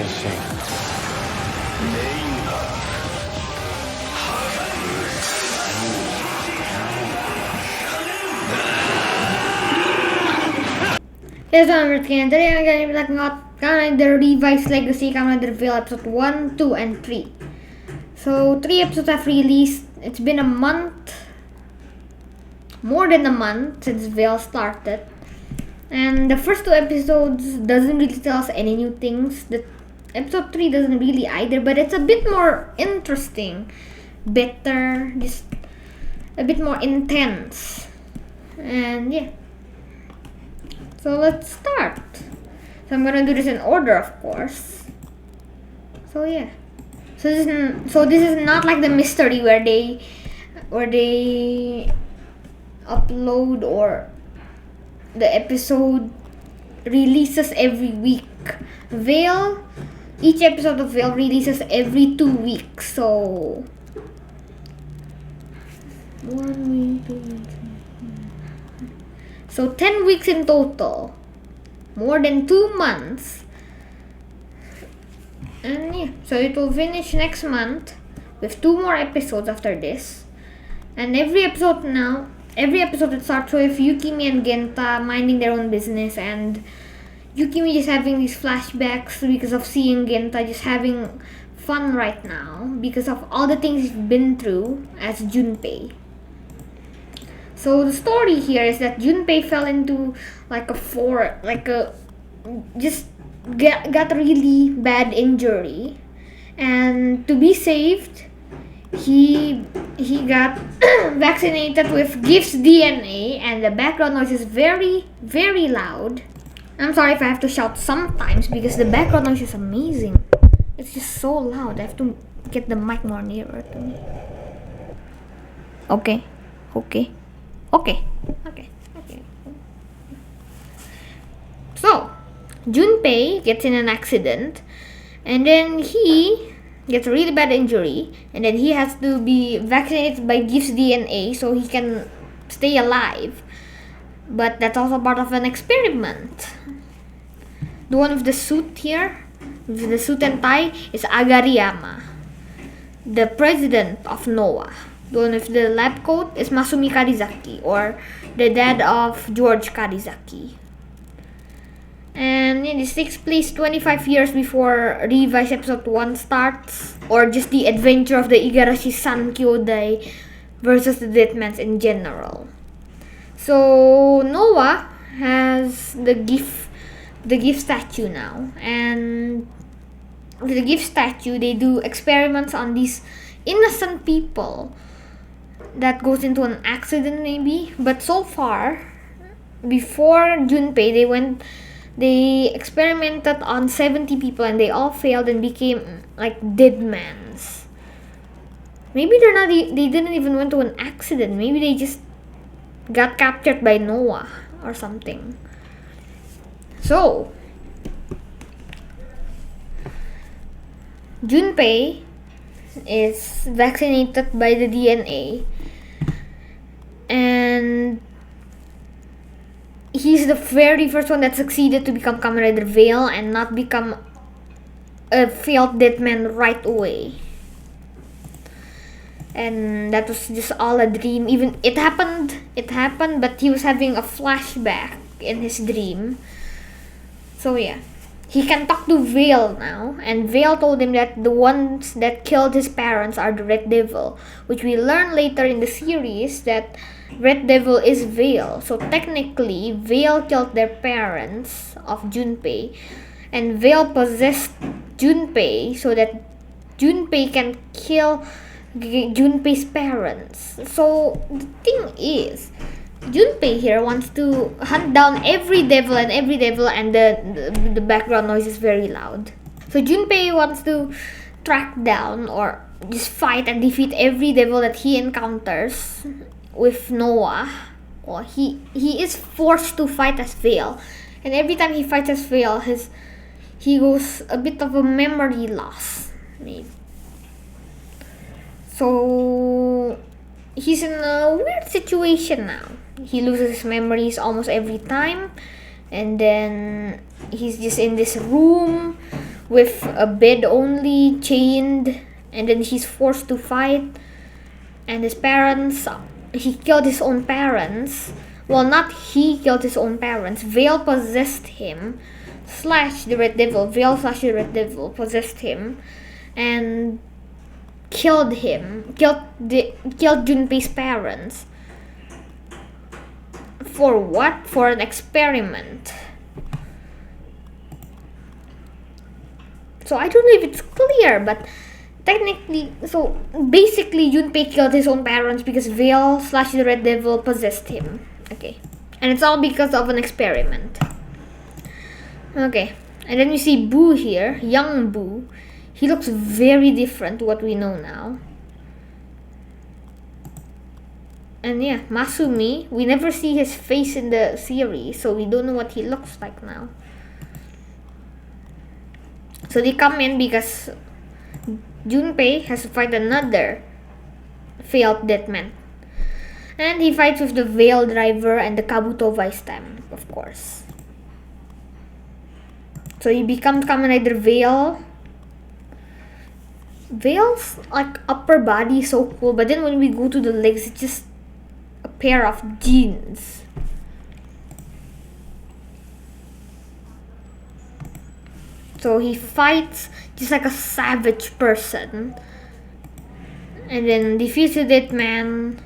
Here's another thing. Today I'm going to be talking about kind of the Revice Legacy, kind of the Vail episode 1, 2, and 3. So 3 episodes have released. It's been a month, more than a month since Vail started. And the first 2 episodes doesn't really tell us any new things. The episode 3 doesn't really either, but it's a bit more interesting, better, just a bit more intense. And yeah. So let's start. So I'm gonna do this in order, of course. So yeah. So this is not like the mystery where they upload or the episode releases every week. Vail, each episode of Vail releases every 2 weeks. So 1 week, 2 weeks. So 10 weeks in total, more than 2 months. And yeah, so it will finish next month with 2 more episodes after this. And every episode it starts with Yukimi and Genta minding their own business, and Yukimi just having these flashbacks because of seeing Genta just having fun right now because of all the things he's been through as Junpei. So the story here is that Junpei fell into got a really bad injury, and to be saved, he got vaccinated with Gift's DNA, and the background noise is very, very loud. I'm sorry if I have to shout sometimes because the background noise is amazing. It's just so loud. I have to get the mic more nearer to me. Okay. So, Junpei gets in an accident, and then he gets a really bad injury, and then he has to be vaccinated by Gift's DNA so he can stay alive. But that's also part of an experiment. The one with the suit here, with the suit and tie, is Agariyama, the president of NOAA. The one with the lab coat is Masumi Karizaki, or the dad of George Karizaki. And this takes place 25 years before Revice episode 1 starts, or just the adventure of the Igarashi Sankyodai versus the Deathmans in general. So NOAA has the gift statue now, and with the gift statue they do experiments on these innocent people that goes into an accident maybe. But so far, before Junpei, they experimented on 70 people and they all failed and became like dead mans. Maybe they didn't even went to an accident. Maybe they just got captured by NOAA or something. So Junpei is vaccinated by the DNA, and he's the very first one that succeeded to become Kamen Rider Vail and not become a failed deadman right away. And that was just all a dream. Even it happened, but he was having a flashback in his dream. So yeah, he can talk to Vail now, and Vail told him that the ones that killed his parents are the Red Devil, which we learn later in the series that Red Devil is Vail. So technically, Vail killed their parents of Junpei, and Vail possessed Junpei so that Junpei can kill Junpei's parents. So the thing is, Junpei here wants to hunt down every devil, and the background noise is very loud. So Junpei wants to track down or just fight and defeat every devil that he encounters with NOAA. Well, he is forced to fight as Vail, and every time he fights as Vail, he goes a bit of a memory loss, maybe. So he's in a weird situation now. He loses his memories almost every time, and then he's just in this room with a bed only, chained, and then he's forced to fight. And his parents, he killed his own parents. Well, not he killed his own parents. Vail possessed him. Slash the Red Devil. Vail slash the Red Devil possessed him. And killed him. Killed Junpei's parents. For what? For an experiment. So I don't know if it's clear, but technically, so basically Junpei killed his own parents because Vail slash the Red Devil possessed him. Okay. And it's all because of an experiment. Okay. And then you see Boo here, young Boo. He looks very different to what we know now. And yeah, Masumi, we never see his face in the series, so we don't know what he looks like now. So they come in because Junpei has to fight another failed Deathman. And he fights with the Vail driver and the Kabuto Vice Stamp, of course. So he becomes Kamen Rider Vail. Vail's like upper body is so cool, but then when we go to the legs, it's just a pair of jeans. So he fights just like a savage person. And then defeats the Deathman.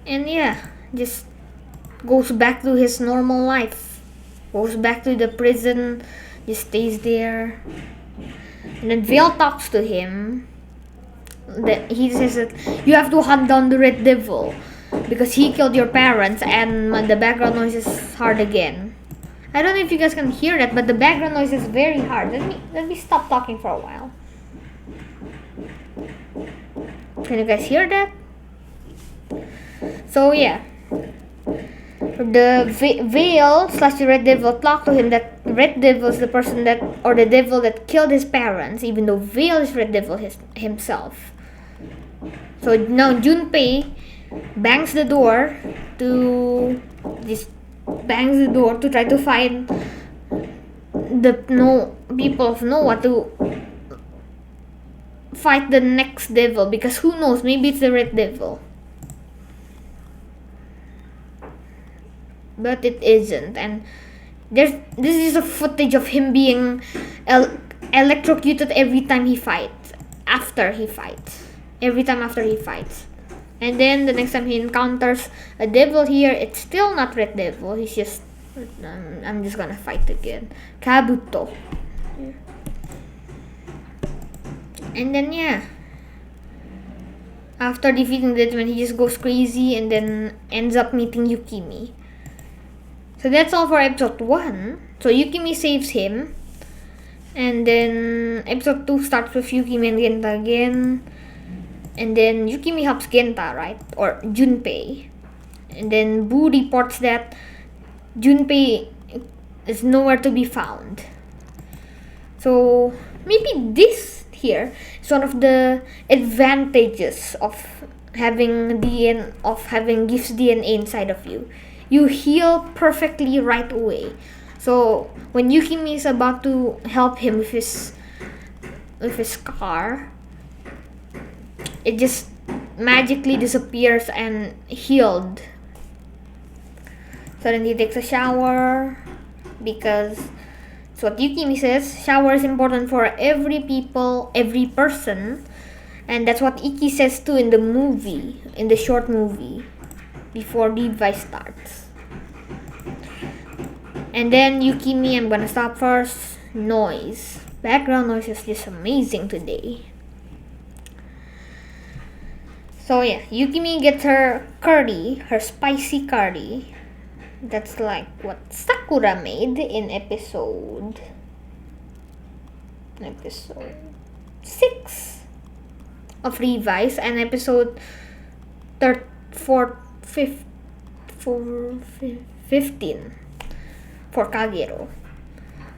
And yeah, just goes back to his normal life. Goes back to the prison, just stays there. And then Vail talks to him. He says that you have to hunt down the Red Devil because he killed your parents, and the background noise is hard again. I don't know if you guys can hear that, but the background noise is very hard. Let me stop talking for a while. Can you guys hear that? So yeah, the Vail slash the Red Devil talked to him that Red Devil is the person that, or the devil that killed his parents, even though Vail is Red Devil himself. So now Junpei bangs the door to try to find the people of Noah to fight the next devil, because who knows, maybe it's the Red Devil. But it isn't, and this is a footage of him being electrocuted every time he fights. Every time after he fights. And then the next time he encounters a devil here, it's still not Red Devil. He's just, I'm just gonna fight again. Kabuto. And then yeah, after defeating the Deathman, he just goes crazy and then ends up meeting Yukimi. So that's all for episode 1. So Yukimi saves him. And then episode 2 starts with Yukimi and Genta again. And then Yukimi helps Genta, right? Or Junpei. And then Boo reports that Junpei is nowhere to be found. So maybe this here is one of the advantages of having Gift's DNA inside of you. You heal perfectly right away. So when Yukimi is about to help him with his scar, it just magically disappears and healed. So then he takes a shower, because it's what Yukimi says, shower is important for every person, and that's what Iki says too in the short movie, before Revice starts. And then Yukimi, I'm gonna stop first, noise. Background noise is just amazing today. So yeah, Yukimi gets her curry, her spicy curry. That's like what Sakura made in episode 6 of Revice, and episode 15 for Kagero.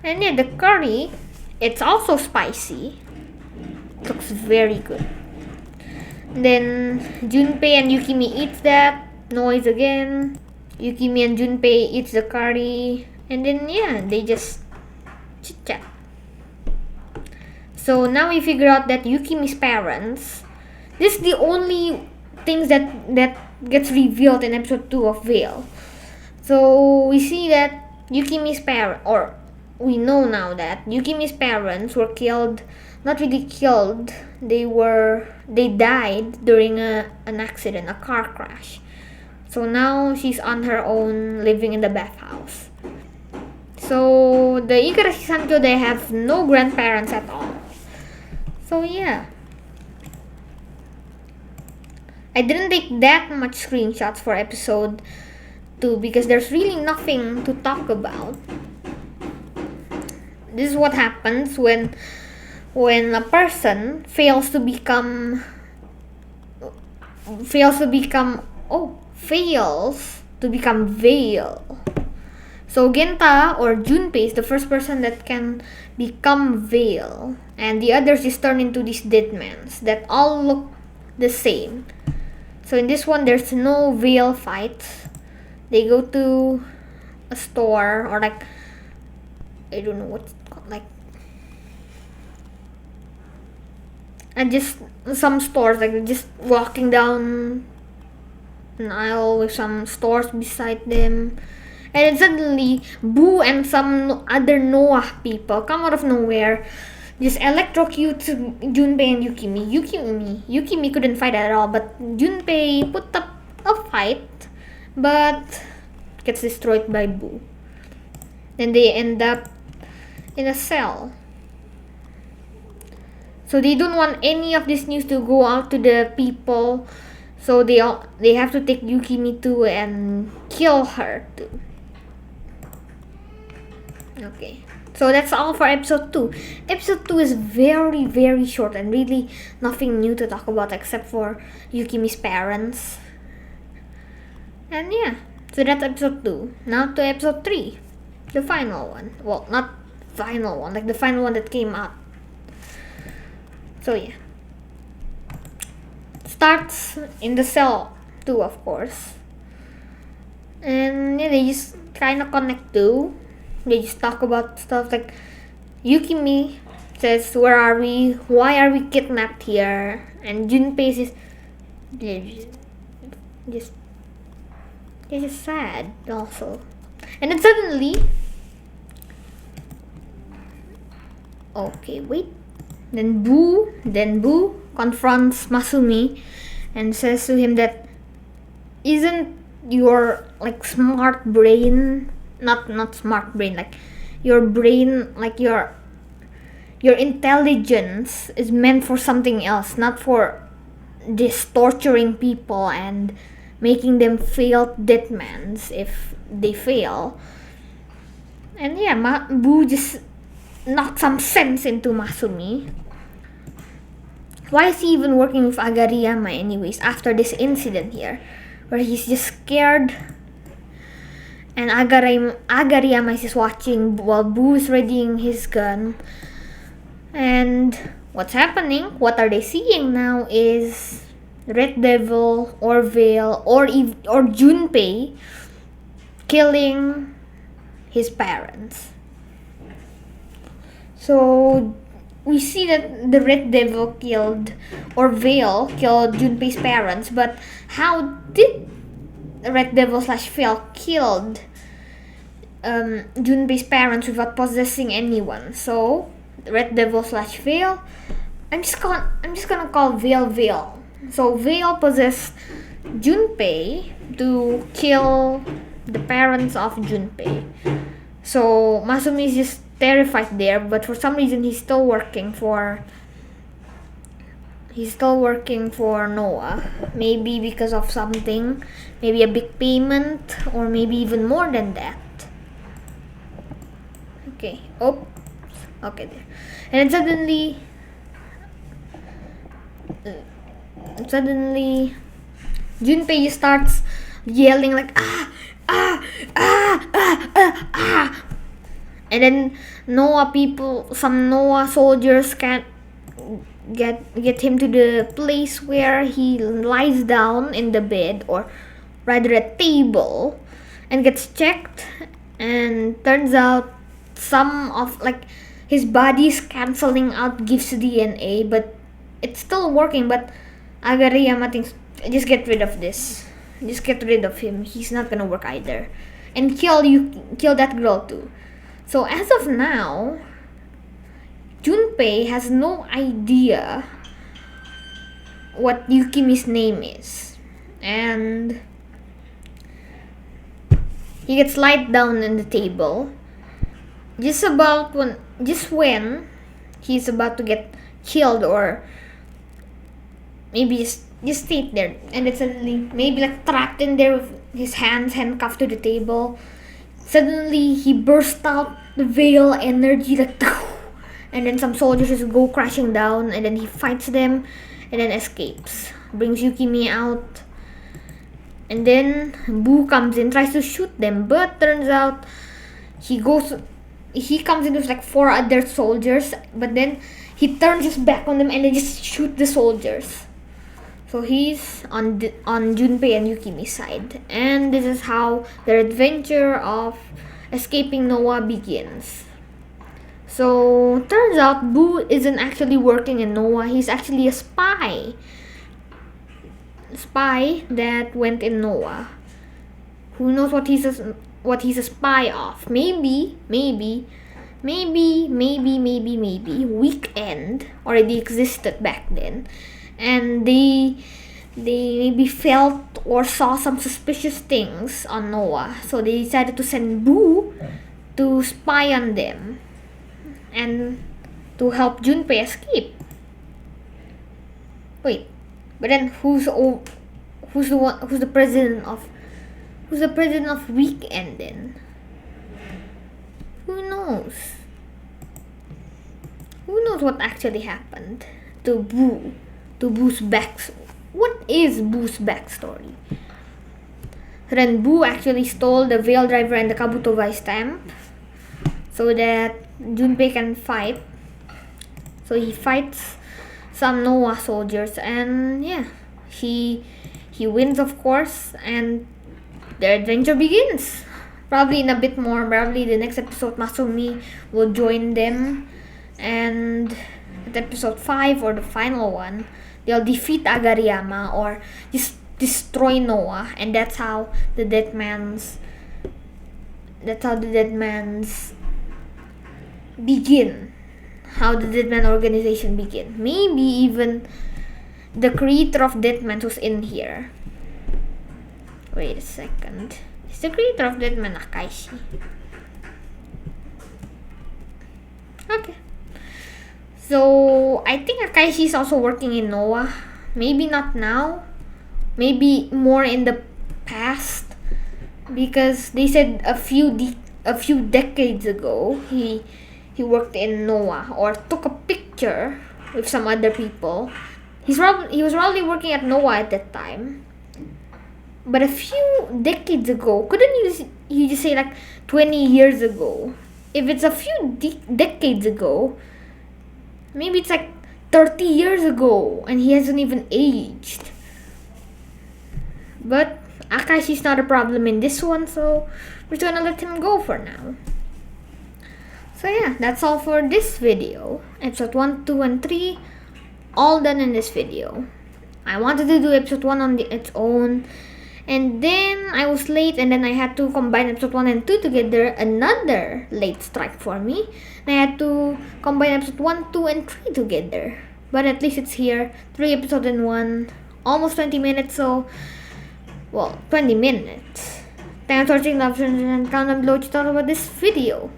And yeah, the curry, it's also spicy. It looks very good. Then Junpei and Yukimi eats that. Noise again. Yukimi and Junpei eats the curry. And then yeah, they just chit chat. So now we figure out that Yukimi's parents. This is the only things that gets revealed in episode 2 of Vail. So we see that Yukimi's parents, or we know now that Yukimi's parents were killed. Not really killed. They died during an accident, a car crash. So now she's on her own, living in the bathhouse. So the Igarashi Sankyo, they have no grandparents at all. So yeah. I didn't take that much screenshots for episode 2 because there's really nothing to talk about. This is what happens when a person fails to become Vail. So Genta or Junpei is the first person that can become Vail, and the others just turn into these dead mans that all look the same. So in this one, there's no Vail fights. They go to a store, or like, I don't know what's called, like, and just some stores, like just walking down an aisle with some stores beside them. And then suddenly, Boo and some other Noah people come out of nowhere, just electrocute Junpei and Yukimi. Yukimi couldn't fight at all, but Junpei put up a fight, but gets destroyed by Boo. Then they end up in a cell. So they don't want any of this news to go out to the people, so they have to take Yukimi too and kill her too. Okay, so that's all for episode 2. Episode 2 is very, very short and really nothing new to talk about except for Yukimi's parents. And yeah, so that's episode 2. Now to episode 3, the final one. Well, not final one, like the final one that came out. So yeah, starts in the cell too, of course. And yeah, they just kind of connect too. They just talk about stuff like Yukimi says, "Where are we? Why are we kidnapped here?" And Junpei is just sad also. And then suddenly, okay, wait. Then Boo confronts Masumi and says to him that, isn't your like smart brain, not smart brain, like your brain, like your intelligence is meant for something else, not for this torturing people and making them fail deadmans if they fail. And yeah, Boo just knocked some sense into Masumi. Why is he even working with Agariyama anyways after this incident here, where he's just scared and Agariyama is just watching while Boo is readying his gun. And what's happening, what are they seeing now is Red Devil or Vail or Junpei killing his parents. So we see that the Red Devil killed, or Vail killed Junpei's parents, but how did Red Devil / Vail killed Junpei's parents without possessing anyone? So Red Devil / Vail, I'm just gonna call Vail. So Vail possessed Junpei to kill the parents of Junpei. So Masumi is just terrified there, but for some reason he's still working for Noah. Maybe because of something, maybe a big payment, or maybe even more than that. Okay, there. And then suddenly Junpei starts yelling like and then some Noah soldiers can get him to the place where he lies down in the bed, or rather a table, and gets checked, and turns out some of his body's canceling out Gift's DNA, but it's still working. But Agariyama thinks, just get rid of this. Just get rid of him. He's not gonna work either. And kill that girl too. So as of now, Junpei has no idea what Yukimi's name is. And he gets lied down on the table. Just when he's about to get killed, or maybe just stayed there, and it's suddenly maybe like trapped in there with his hands handcuffed to the table. Suddenly he bursts out the Vail energy, like, and then some soldiers just go crashing down, and then he fights them and then escapes, brings Yukimi out. And then Boo comes in, tries to shoot them, but turns out he comes in with like 4 other soldiers, but then he turns his back on them and then just shoot the soldiers. So he's on Junpei and Yukimi's side, and this is how their adventure of escaping Noah begins. So turns out Boo isn't actually working in Noah. He's actually a spy that went in Noah. Who knows what he's a spy of? Maybe Weekend already existed back then, and they maybe felt or saw some suspicious things on Noah, so they decided to send Boo to spy on them and to help Junpei escape. Wait, but then who's the president of Weekend then? Who knows? Who knows what actually happened to Boo? To Boo's what is Boo's backstory? So then Boo actually stole the Vail driver and the Kabuto Vice stamp so that Junpei can fight. So he fights some Noah soldiers, and yeah, he wins, of course, and their adventure begins. Probably in a bit more, probably the next episode Masumi will join them, and at episode 5 or the final one, they'll defeat Agariyama or just destroy Noah, and that's how the Deadmans begin. How the Deadman organization begin. Maybe even the creator of Deadman who's in here. Wait a second. Is the creator of Deadman Akaishi? Okay. So I think Akaishi is also working in Noah. Maybe not now. Maybe more in the past, because they said a few decades ago he worked in Noah or took a picture with some other people. He was probably working at Noah at that time. But a few decades ago, couldn't you just say like 20 years ago? If it's a few decades ago, maybe it's like 30 years ago and he hasn't even aged. But Akashi's not a problem in this one, so we're just gonna let him go for now. So yeah, that's all for this video. Episode 1, 2, and 3, all done in this video. I wanted to do episode 1 on its own, and then I was late, and then I had to combine episode 1 and 2 together. Another late strike for me. And I had to combine episode 1, 2, and 3 together. But at least it's here. 3 episodes in 1. Almost 20 minutes, so... well, 20 minutes. Thanks for watching the options and comment down below what you thought about this video.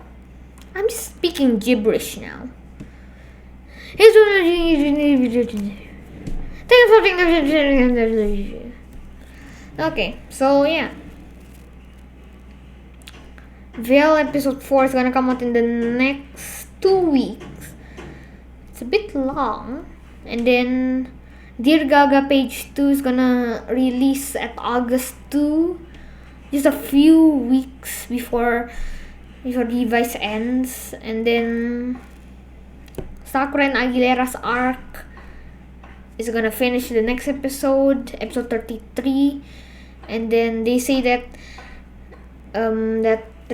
I'm just speaking gibberish now. Thanks for watching. Okay, so yeah. Vail episode 4 is gonna come out in the next 2 weeks. It's a bit long. And then Dear Gaga page 2 is gonna release at August 2. Just a few weeks before Revice ends. And then Sakura and Aguilera's arc is gonna finish the next episode 33. And then they say that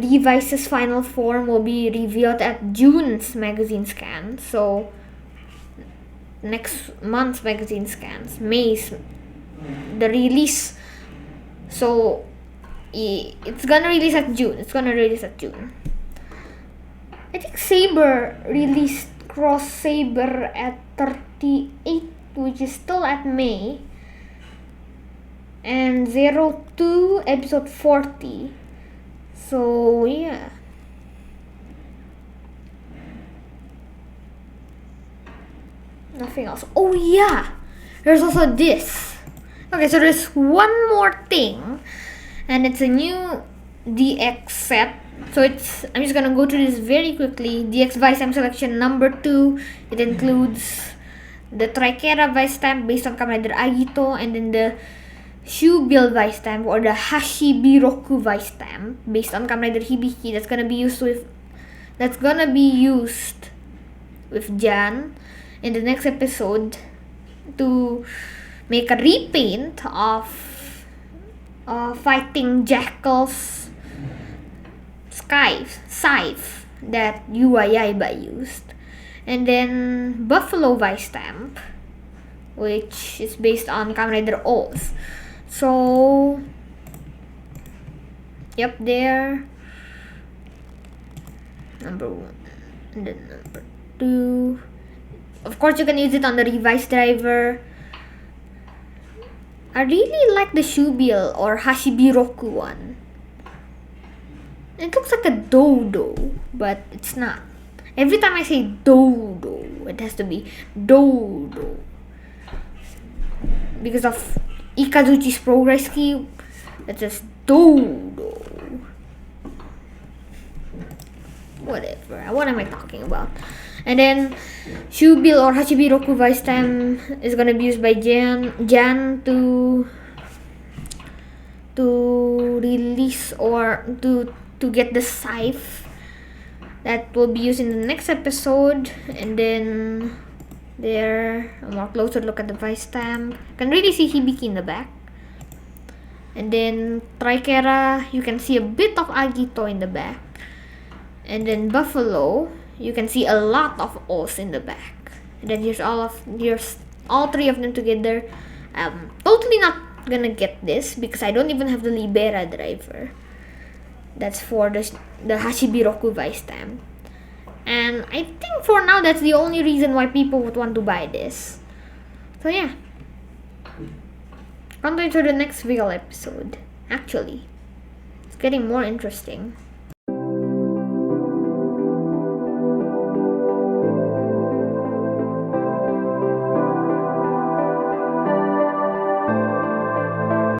Revice's final form will be revealed at June's magazine scan. So next month's magazine scans, May's the release. So it's gonna release at June. I think Saber released Cross Saber at 38, which is still at May. And 02 episode 40. So yeah. Nothing else. Oh yeah, there's also this. Okay, so there's one more thing, and it's a new DX set. So I'm just gonna go through this very quickly. DX Vice Stamp selection number 2. It includes the Trikera Vice Stamp based on Kamen Rider Agito, and then the Shubil Vice Stamp or the Hashibiroku Vice Stamp based on Kamen Rider Hibiki. That's gonna be used with Jan in the next episode to make a repaint of Fighting Jackal's scythe that Yua Yaiba used. And then Buffalo Vice Stamp, which is based on Kamen Rider Oath. So yep, there. Number 1 and then number 2. Of course, you can use it on the Revice driver. I really like the Shubil or Hashibiroku one. It looks like a dodo, but it's not. Every time I say dodo, it has to be dodo. Because of Ikazuchi's progress key, it's just dodo. Whatever. What am I talking about? And then Shubil or Hashibiroku Vice Stamp is gonna be used by Jan to release or to get the scythe that will be used in the next episode. And then there, a more closer look at the Vice Stamp. You can really see Hibiki in the back. And then Trikera, you can see a bit of Agito in the back. And then Buffalo, you can see a lot of O's in the back. And then here's all three of them together. Totally not gonna get this because I don't even have the Libera driver. That's for the Hashibiroku Vice Stamp. And I think for now that's the only reason why people would want to buy this. So yeah. On to the next Vail episode. Actually, it's getting more interesting.